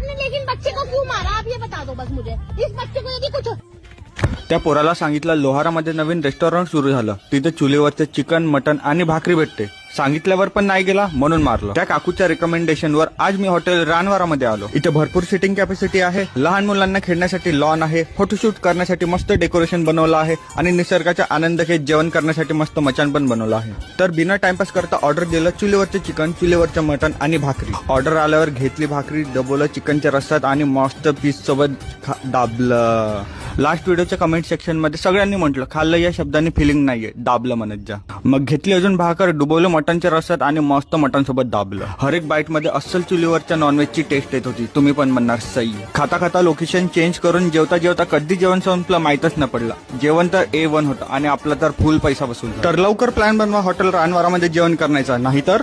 आपने लेकिन बच्चे को क्यों मारा, आप ये बता दो बस मुझे। इस बच्चे को यदि कुछ त्या पोराला सांगितलं लोहारामध्ये नवीन रेस्टॉरंट सुरू झालं, तिथे चुलीवरचे चिकन, मटन आणि भाकरी भेटते. सांगितल्यावर पण नाही गेला म्हणून मारलं. त्या काकूच्या रिकमेंडेशनवर आज मी हॉटेल रानवारामध्ये आलो. इथे भरपूर सिटिंग कॅपॅसिटी आहे, लहान मुलांना खेळण्यासाठी लॉन आहे, फोटोशूट करण्यासाठी मस्त डेकोरेशन बनवलं आहे आणि निसर्गाचा आनंद घेत जेवण करण्यासाठी मस्त मचान पण बनवलं आहे. तर बिना टाइमपास करता ऑर्डर दिलं चुलीवरचे चिकन, चुलीवरचं मटन आणि भाकरी. ऑर्डर आल्यावर घेतली भाकरी, डबोलं चिकनच्या रस्त्यात आणि मस्त पीस सोबत दाबलं. लास्ट व्हिडिओच्या कमेंट सेक्शन मध्ये सगळ्यांनी म्हटलं खाल्लं या शब्दाने फिलिंग नाहीये, दाबलं म्हणत जा. मग घेतली अजून भाकर, डुबवलं मटनच्या रस्त्यात आणि मस्त मटन सोबत दाबलं. हर एक बाईट मध्ये अस्सल चुलीवरच्या नॉनव्हेजची टेस्ट येत होती. तुम्ही पण म्हणणार सई. खाता खाता लोकेशन चेंज करून जेवता जेवता कधी जेवण संपलं माहीतच न पडलं. जेवण तर A1 होतं आणि आपला तर फुल पैसा वसूल. तर लवकर प्लॅन बनवा हॉटेल रानवारामध्ये जेवण करण्याचा, नाहीतर